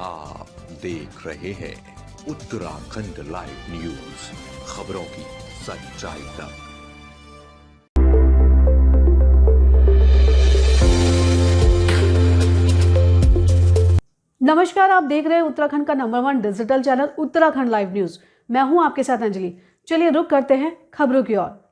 आप देख रहे हैं उत्तराखंड लाइव न्यूज, खबरों की सच्चाई तक। नमस्कार, आप देख रहे हैं उत्तराखंड का number 1 digital channel Uttarakhand live news. मैं हूं आपके साथ अंजलि। चलिए रुक करते हैं खबरों की ओर।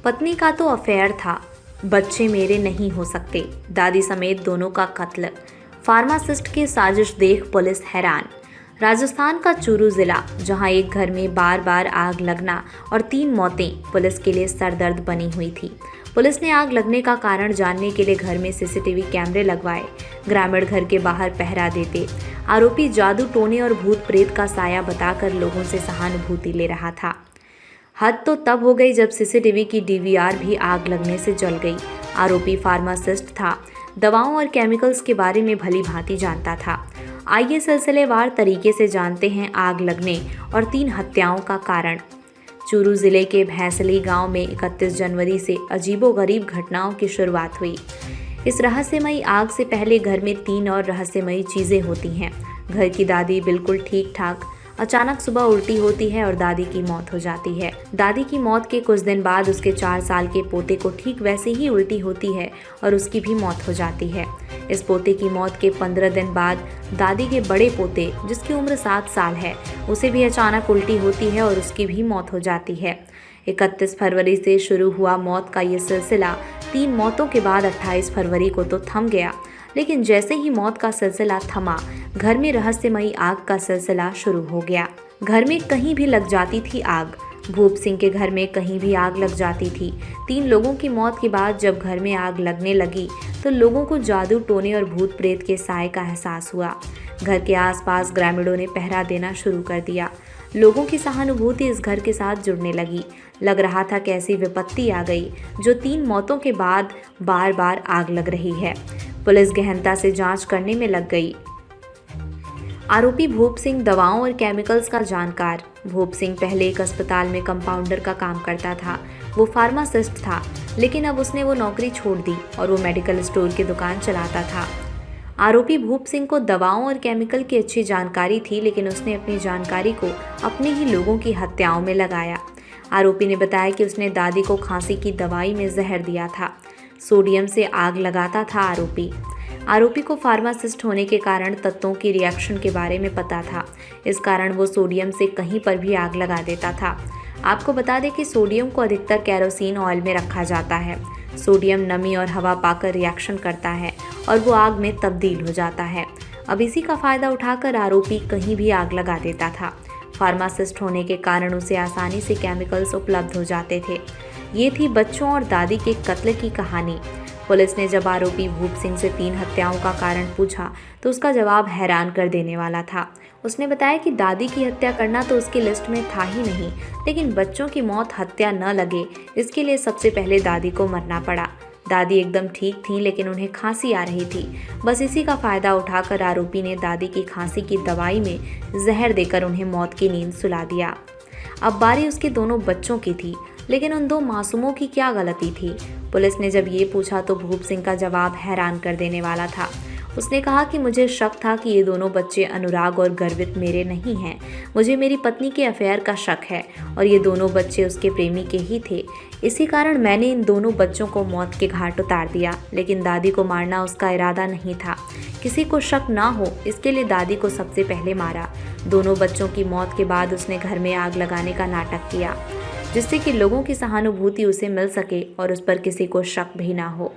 पत्नी का तो अफेयर था, बच्चे मेरे नहीं हो सकते, दादी समेत दोनों का कत्ल। फार्मासिस्ट की साजिश देख पुलिस हैरान। राजस्थान का चूरू जिला, जहां एक घर में बार बार आग लगना और 3 मौतें पुलिस के लिए सरदर्द बनी हुई थी। पुलिस ने आग लगने का कारण जानने के लिए घर में सीसीटीवी कैमरे लगवाए। ग्रामीण घर के बाहर पहरा देते। आरोपी जादू टोने और भूत प्रेत का साया बताकर लोगों से सहानुभूति ले रहा था। हद तो तब हो गई जब सीसीटीवी की डीवीआर भी आग लगने से जल गई। आरोपी फार्मासिस्ट था, दवाओं और केमिकल्स के बारे में भली भांति जानता था। आइए सिलसिलेवार तरीके से जानते हैं आग लगने और 3 हत्याओं का कारण। चूरू जिले के भैंसली गांव में 31 जनवरी से अजीबोगरीब घटनाओं की शुरुआत हुई। इस रहस्यमयी आग से पहले घर में 3 और रहस्यमयी चीजें होती हैं। घर की दादी बिल्कुल ठीक ठाक, अचानक सुबह उल्टी होती है और दादी की मौत हो जाती है। दादी की मौत के कुछ दिन बाद उसके 4 साल के पोते को ठीक वैसे ही उल्टी होती है और उसकी भी मौत हो जाती है। इस पोते की मौत के 15 दिन बाद दादी के बड़े पोते, जिसकी उम्र 7 साल है, उसे भी अचानक उल्टी होती है और उसकी भी मौत हो जाती है। 31 फरवरी से शुरू हुआ मौत का ये सिलसिला 3 मौतों के बाद 28 फरवरी को तो थम गया, लेकिन जैसे ही मौत का सिलसिला थमा, घर में रहस्यमयी आग का सिलसिला शुरू हो गया। घर में कहीं भी लग जाती थी आग। भूप सिंह के घर में कहीं भी आग लग जाती थी। 3 लोगों की मौत के बाद जब घर में आग लगने लगी तो लोगों को जादू टोने और भूत प्रेत के साए का एहसास हुआ। घर के आसपास ग्रामीणों ने पहरा देना शुरू कर दिया। लोगों की सहानुभूति इस घर के साथ जुड़ने लगी। लग रहा था कि ऐसी विपत्ति आ गई जो 3 मौतों के बाद बार बार आग लग रही है। पुलिस गहनता से जांच करने में लग गई। आरोपी भूप सिंह दवाओं और केमिकल्स का जानकार। भूप सिंह पहले एक अस्पताल में कंपाउंडर का काम करता था। वो फार्मासिस्ट था, लेकिन अब उसने वो नौकरी छोड़ दी और वो मेडिकल स्टोर की दुकान चलाता था। आरोपी भूप सिंह को दवाओं और केमिकल की अच्छी जानकारी थी, लेकिन उसने अपनी जानकारी को अपने ही लोगों की हत्याओं में लगाया। आरोपी ने बताया कि उसने दादी को खांसी की दवाई में जहर दिया था। सोडियम से आग लगाता था आरोपी को फार्मासिस्ट होने के कारण तत्वों की रिएक्शन के बारे में पता था। इस कारण वो सोडियम से कहीं पर भी आग लगा देता था। आपको बता दें कि सोडियम को अधिकतर केरोसिन ऑयल में रखा जाता है। सोडियम नमी और हवा पाकर रिएक्शन करता है और वो आग में तब्दील हो जाता है। अब इसी का फायदा उठाकर आरोपी कहीं भी आग लगा देता था। फार्मासिस्ट होने के कारण उसे आसानी से केमिकल्स उपलब्ध हो जाते थे। ये थी बच्चों और दादी के कत्ल की कहानी। पुलिस ने जब आरोपी भूप सिंह से 3 हत्याओं का कारण पूछा तो उसका जवाब हैरान कर देने वाला था। उसने बताया कि दादी की हत्या करना तो उसकी लिस्ट में था ही नहीं, लेकिन बच्चों की मौत हत्या न लगे इसके लिए सबसे पहले दादी को मरना पड़ा। दादी एकदम ठीक थी, लेकिन उन्हें खांसी आ रही थी। बस इसी का फायदा उठाकर आरोपी ने दादी की खांसी की दवाई में जहर देकर उन्हें मौत की नींद सुला दिया। अब बारी उसके दोनों बच्चों की थी, लेकिन उन 2 मासूमों की क्या गलती थी? पुलिस ने जब ये पूछा तो भूप सिंह का जवाब हैरान कर देने वाला था। उसने कहा कि मुझे शक था कि ये दोनों बच्चे अनुराग और गर्वित मेरे नहीं हैं। मुझे मेरी पत्नी के अफेयर का शक है और ये दोनों बच्चे उसके प्रेमी के ही थे। इसी कारण मैंने इन दोनों बच्चों को मौत के घाट उतार दिया, लेकिन दादी को मारना उसका इरादा नहीं था। किसी को शक ना हो इसके लिए दादी को सबसे पहले मारा। दोनों बच्चों की मौत के बाद उसने घर में आग लगाने का नाटक किया, जिससे कि लोगों की सहानुभूति उसे मिल सके और उस पर किसी को शक भी ना हो।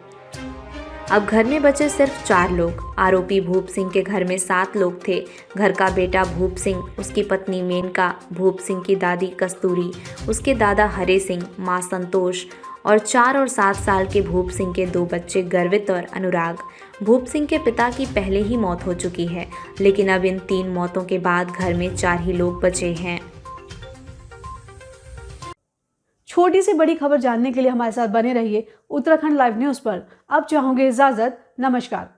अब घर में बचे सिर्फ 4 लोग। आरोपी भूप सिंह के घर में 7 लोग थे। घर का बेटा भूप सिंह, उसकी पत्नी मेनका, भूप सिंह की दादी कस्तूरी, उसके दादा हरे सिंह, माँ संतोष और 4 और 7 साल के भूप सिंह के 2 बच्चे गर्वित और अनुराग। भूप सिंह के पिता की पहले ही मौत हो चुकी है, लेकिन अब इन 3 मौतों के बाद घर में 4 ही लोग बचे हैं। छोटी सी बड़ी खबर जानने के लिए हमारे साथ बने रहिए उत्तराखंड लाइव न्यूज पर। अब चाहूंगी इजाजत। नमस्कार।